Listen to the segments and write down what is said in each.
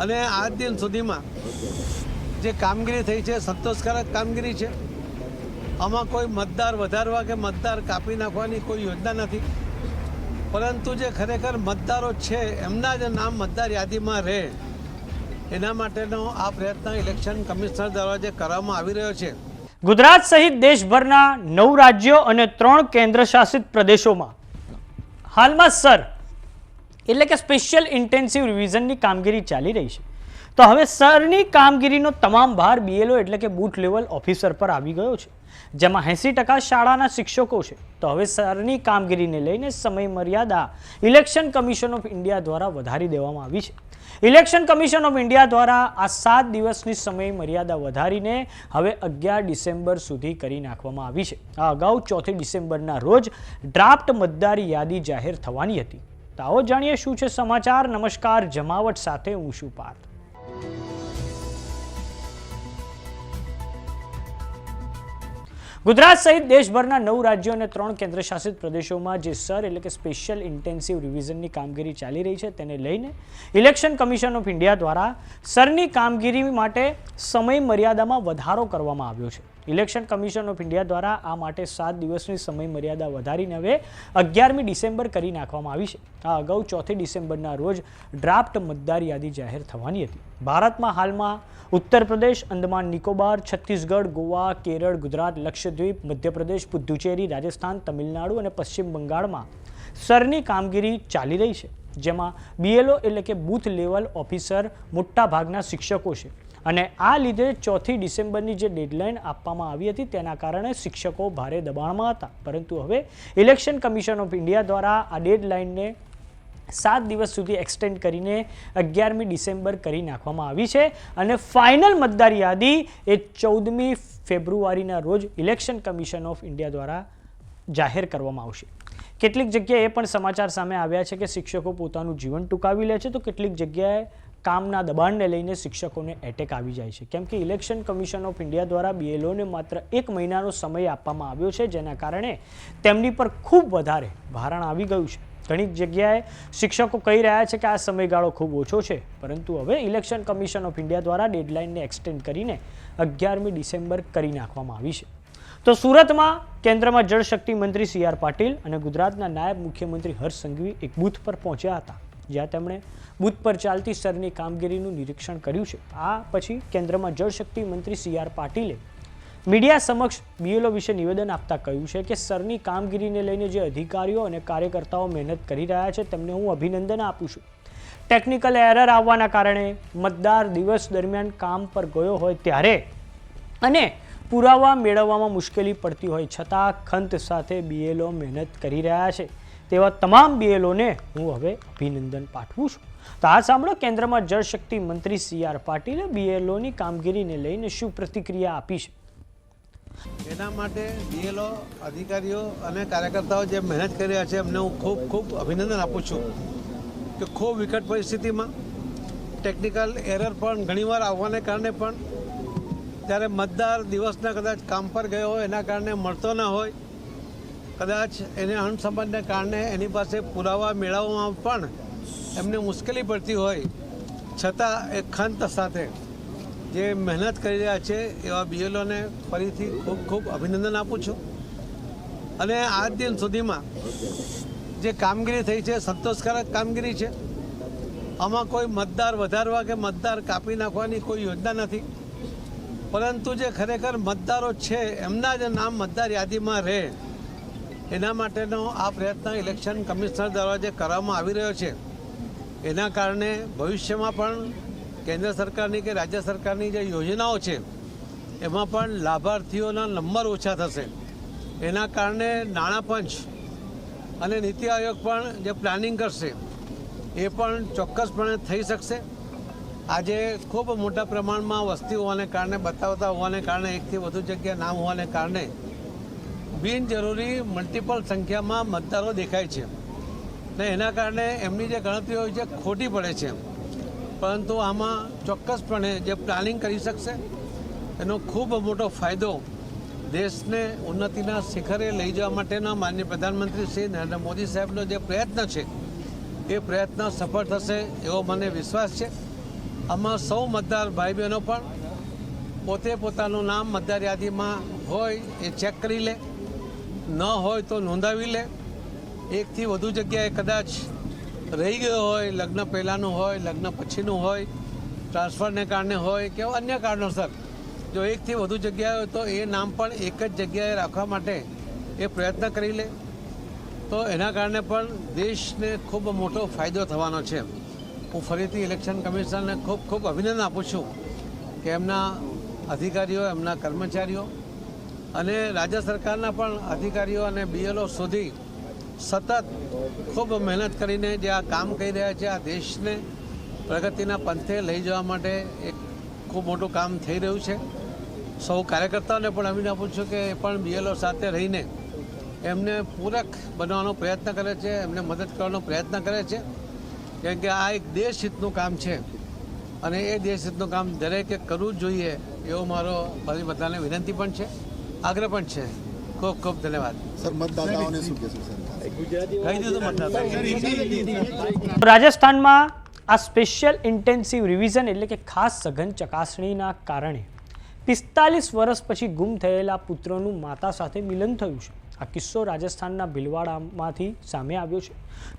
અને આજ દિન સુધીમાં જે કામગીરી થઈ છે સંતોષકારક કામગીરી છે। આમાં કોઈ મતદાર વધારવા કે મતદાર કાપી નાખવાની કોઈ યોજના નથી, પરંતુ જે ખરેખર મતદારો છે એમના જ નામ મતદાર યાદીમાં રહે એના માટેનો આ પ્રયત્ન ઇલેક્શન કમિશનર દ્વારા જે કરવામાં આવી રહ્યો છે। ગુજરાત સહિત દેશભરના 9 રાજ્યો અને 3 કેન્દ્રશાસિત પ્રદેશોમાં હાલમાં સર એટલે કે સ્પેશિયલ ઇન્ટેન્સિવ રિવિઝનની કામગીરી ચાલી રહી છે। તો હવે સરની કામગીરીનો તમામ ભાર બીએલઓ એટલે કે બૂથ લેવલ ઓફિસર પર આવી ગયો છે, જેમાં 80% શાળાના શિક્ષકો છે। તો હવે સરની કામગીરીને લઈને સમય મર્યાદા ઇલેક્શન કમિશન ઓફ ઇન્ડિયા દ્વારા વધારી દેવામાં આવી છે। ઇલેક્શન કમિશન ઓફ ઇન્ડિયા દ્વારા આ 7 દિવસની સમય મર્યાદા વધારીને હવે 11 ડિસેમ્બર સુધી કરી નાખવામાં આવી છે। આ અગાઉ 4 ડિસેમ્બરના રોજ ડ્રાફ્ટ મતદાર યાદી જાહેર થવાની હતી। તો આવો જાણીએ શું છે સમાચાર। નમસ્કાર, જમાવટ સાથે હું છું પાર્થ। ગુજરાત સહિત દેશભરના 9 રાજ્યો અને 3 કેન્દ્રશાસિત પ્રદેશોમાં જે સર એટલે કે સ્પેશિયલ ઇન્ટેન્સિવ રિવિઝનની કામગીરી ચાલી રહી છે તેને લઈને ઇલેક્શન કમિશન ઓફ ઇન્ડિયા દ્વારા સરની કામગીરી માટે સમય મર્યાદામાં વધારો કરવામાં આવ્યો છે। ઇલેક્શન કમિશન ઓફ ઇન્ડિયા દ્વારા આ માટે 7 દિવસની સમય મર્યાદા વધારીને હવે 11મી ડિસેમ્બર કરી નાખવામાં આવી છે। આ અગાઉ 4 ડિસેમ્બરના રોજ ડ્રાફ્ટ મતદાર યાદી જાહેર થવાની હતી। ભારતમાં હાલમાં ઉત્તર પ્રદેશ, અંદમાન નિકોબાર, છત્તીસગઢ, ગોવા, કેરળ, ગુજરાત, લક્ષદ્વીપ, મધ્યપ્રદેશ, પુદુચેરી, રાજસ્થાન, તમિલનાડુ અને પશ્ચિમ બંગાળમાં સરની કામગીરી ચાલી રહી છે, જેમાં બીએલઓ એટલે કે બૂથ લેવલ ઓફિસર મોટા ભાગના શિક્ષકો છે। અને આ લીધે 4 ડિસેમ્બરની જે ડેડલાઇન આપવામાં આવી હતી તેના કારણે શિક્ષકો ભારે દબાણમાં હતા, પરંતુ હવે ઇલેક્શન કમિશન ઓફ ઇન્ડિયા દ્વારા આ ડેડલાઇનને 7 દિવસ સુધી એક્સટેન્ડ કરીને 11મી ડિસેમ્બર કરી નાખવામાં આવી છે। અને ફાઇનલ મતદાર યાદી એ 14મી ફેબ્રુઆરીના રોજ ઇલેક્શન કમિશન ઓફ ઇન્ડિયા દ્વારા જાહેર કરવામાં આવશે। કેટલીક જગ્યાએ એ પણ સમાચાર સામે આવ્યા છે કે શિક્ષકો પોતાનું જીવન ટૂંકાવી લે છે, તો કેટલીક જગ્યાએ કામના દબાણને લઈને શિક્ષકોને એટેક આવી જાય છે, કેમ કે ઇલેક્શન કમિશન ઓફ ઇન્ડિયા દ્વારા બીએલઓને માત્ર 1 મહિનાનો સમય આપવામાં આવ્યો છે, જેના કારણે તેમની પર ખૂબ વધારે ભારણ આવી ગયું છે। ઘણી જગ્યાએ શિક્ષકો કહી રહ્યા છે કે આ સમયગાળો ખૂબ ઓછો છે, પરંતુ હવે ઇલેક્શન કમિશન ઓફ ઇન્ડિયા દ્વારા ડેડલાઇનને એક્સટેન્ડ કરીને 11મી ડિસેમ્બર કરી નાખવામાં આવી છે। તો સુરતમાં કેન્દ્રમાં જળશક્તિ મંત્રી CR પાટીલ અને ગુજરાતના નાયબ મુખ્યમંત્રી હર્ષ સંઘવી એક બૂથ પર પહોંચ્યા હતા, જ્યાં તેમણે બૂથ પર ચાલતી સરની કામગીરીનું નિરીક્ષણ કર્યું છે। આ પછી કેન્દ્રમાં જળશક્તિ મંત્રી CR પાટીલે મીડિયા સમક્ષ બીએલઓ વિશે નિવેદન આપતા કહ્યું છે કે સરની કામગીરીને લઈને જે અધિકારીઓ અને કાર્યકર્તાઓ મહેનત કરી રહ્યા છે તેમને હું અભિનંદન આપું છું। ટેકનિકલ એરર આવવાના કારણે મતદાર દિવસ દરમિયાન કામ પર ગયો હોય ત્યારે અને પુરાવા મેળવવામાં મુશ્કેલી પડતી હોય છતાં ખંત સાથે બીએલઓ મહેનત કરી રહ્યા છે, તેવા તમામ બીએલઓને હું હવે અભિનંદન પાઠવું છું। તો આ સાંભળો કેન્દ્રમાં જળશક્તિ મંત્રી CR પાટીલે બીએલઓની કામગીરીને લઈને શું પ્રતિક્રિયા આપી છે। એના માટે બીએલઓ અધિકારીઓ અને કાર્યકર્તાઓ જે મહેનત કરી રહ્યા છે એમને હું ખૂબ ખૂબ અભિનંદન આપું છું કે ખૂબ વિકટ પરિસ્થિતિમાં ટેકનિકલ એરર પણ ઘણીવાર આવવાને કારણે પણ ત્યારે મતદાર દિવસના કદાચ કામ પર ગયો હોય એના કારણે મળતો ન હોય, કદાચ એને અણસમજને કારણે એની પાસે પુરાવા મેળવવામાં પણ એમને મુશ્કેલી પડતી હોય, છતાં એ ખંત સાથે જે મહેનત કરી રહ્યા છે એવા બીએલઓને ફરીથી ખૂબ ખૂબ અભિનંદન આપું છું। અને આજ દિન સુધીમાં જે કામગીરી થઈ છે સંતોષકારક કામગીરી છે। આમાં કોઈ મતદાર વધારવા કે મતદાર કાપી નાખવાની કોઈ યોજના નથી, પરંતુ જે ખરેખર મતદારો છે એમના જ નામ મતદાર યાદીમાં રહે એના માટેનો આ પ્રયત્ન ઇલેક્શન કમિશનર દ્વારા જે કરવામાં આવી રહ્યો છે એના કારણે ભવિષ્યમાં પણ કેન્દ્ર સરકારની કે રાજ્ય સરકારની જે યોજનાઓ છે એમાં પણ લાભાર્થીઓના નંબર ઓછા થશે। એના કારણે નાણાં પંચ અને નીતિ આયોગ પણ જે પ્લાનિંગ કરશે એ પણ ચોક્કસપણે થઈ શકશે। આજે ખૂબ મોટા પ્રમાણમાં વસ્તી હોવાને કારણે, બતાવતા હોવાને કારણે, એકથી વધુ જગ્યા નામ હોવાને કારણે બિનજરૂરી મલ્ટિપલ સંખ્યામાં મતદારો દેખાય છે ને એના કારણે એમની જે ગણતરી હોય છે ખોટી પડે છે, પરંતુ આમાં ચોક્કસપણે જે પ્લાનિંગ કરી શકશે એનો ખૂબ મોટો ફાયદો દેશને ઉન્નતિના શિખરે લઈ જવા માટેના માનનીય પ્રધાનમંત્રી શ્રી નરેન્દ્ર મોદી સાહેબનો જે પ્રયત્ન છે એ પ્રયત્ન સફળ થશે એવો મને વિશ્વાસ છે। આમાં સૌ મતદાર ભાઈ બહેનો પણ પોતે પોતાનું નામ મતદાર યાદીમાં હોય એ ચેક કરી લે, ન હોય તો નોંધાવી લે. એકથી વધુ જગ્યાએ કદાચ રહી ગયો હોય, લગ્ન પહેલાંનું હોય, લગ્ન પછીનું હોય, ટ્રાન્સફરને કારણે હોય કે અન્ય કારણોસર જો એકથી વધુ જગ્યાએ હોય તો એ નામ પણ એક જ જગ્યાએ રાખવા માટે એ પ્રયત્ન કરી લે, તો એના કારણે પણ દેશને ખૂબ મોટો ફાયદો થવાનો છે. હું ફરીથી ઇલેક્શન કમિશનને ખૂબ ખૂબ અભિનંદન આપું છું કે એમના અધિકારીઓ, એમના કર્મચારીઓ અને રાજ્ય સરકારના પણ અધિકારીઓ અને BLO સુધી સતત ખૂબ મહેનત કરીને જે આ કામ કરી રહ્યા છે, આ દેશને પ્રગતિના પંથે લઈ જવા માટે એક ખૂબ મોટું કામ થઈ રહ્યું છે. સૌ કાર્યકર્તાઓને પણ અભિનંદન આપું છું કે એ પણ BLO સાથે રહીને એમને પૂરક બનવાનો પ્રયત્ન કરે છે, એમને મદદ કરવાનો પ્રયત્ન કરે છે, કેમ કે આ એક દેશહિતનું કામ છે અને એ દેશહિતનું કામ દરેકે કરવું જ જોઈએ એવો મારો બધાને વિનંતી પણ છે, આગ્રહ પણ છે. ખૂબ ખૂબ ધન્યવાદ. સર, મતદાતાઓને શું કહેશો સર? કહી દીધું મતદાતા. રાજસ્થાનમાં આ સ્પેશિયલ ઇન્ટેન્સિવ રિવિઝન એટલે કે ખાસ સઘન ચકાસણીના કારણે 45 વર્ષ પછી ગુમ થયેલા પુત્રનું માતા સાથે મિલન થયું છે. આ કિસ્સો રાજસ્થાનના ભીલવાડામાંથી સામે આવ્યો છે.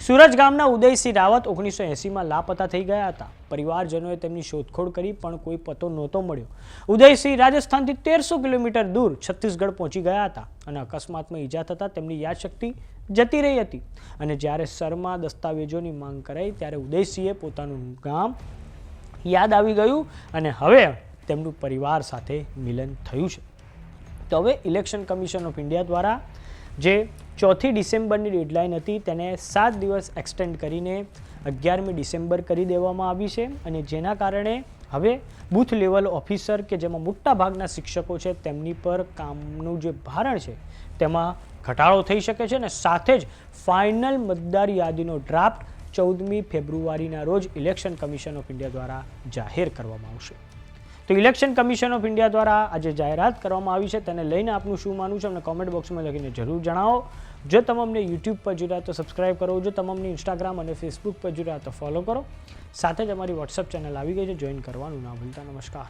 સુરજ ગામના ઉદયસિંહ રાવત 1980માં લાપતા થઈ ગયા હતા. પરિવારજનોએ તેમની શોધખોળ કરી પણ કોઈ પતો નહોતો મળ્યો. ઉદયસિંહ રાજસ્થાનથી 1300 કિલોમીટર દૂર છત્તીસગઢ પહોંચી ગયા હતા અને અકસ્માતમાં ઈજા થતાં તેમની યાદશક્તિ જતી રહી હતી અને જ્યારે સરમાં દસ્તાવેજોની માંગ કરાઈ ત્યારે ઉદયસિંહે પોતાનું ગામ યાદ આવી ગયું અને હવે તેમનું પરિવાર સાથે મિલન થયું છે. તો હવે ઇલેક્શન કમિશન ઓફ ઇન્ડિયા દ્વારા જે 4 ડિસેમ્બરની ડેડલાઇન હતી તેને 7 દિવસ એક્સટેન્ડ કરીને 11મી ડિસેમ્બર કરી દેવામાં આવી છે અને જેના કારણે હવે બૂથ લેવલ ઓફિસર કે જેમાં મોટા ભાગના શિક્ષકો છે તેમની પર કામનું જે ભારણ છે તેમાં ઘટાડો થઈ શકે છે અને સાથે જ ફાઇનલ મતદાર યાદીનો ડ્રાફ્ટ 14મી ફેબ્રુઆરીના રોજ ઇલેક્શન કમિશન ઓફ ઇન્ડિયા દ્વારા જાહેર કરવામાં આવશે. તો ઇલેક્શન કમિશન ઓફ ઇન્ડિયા દ્વારા આજે જાહેરાત કરવામાં આવી છે તેને લઈને આપનું શું માનવું છે અમને કોમેન્ટ બોક્સમાં લખીને જરૂર જણાવો. જો તમે અમને યુટ્યુબ પર જોઈ રહ્યા તો સબસ્ક્રાઇબ કરો, જો તમે અમને ઇન્સ્ટાગ્રામ અને ફેસબુક પર જોઈ રહ્યા તો ફોલો કરો. સાથે જ અમારી વોટ્સઅપ ચેનલ આવી ગઈ છે, જોઈન કરવાનું ના ભૂલતા. નમસ્કાર.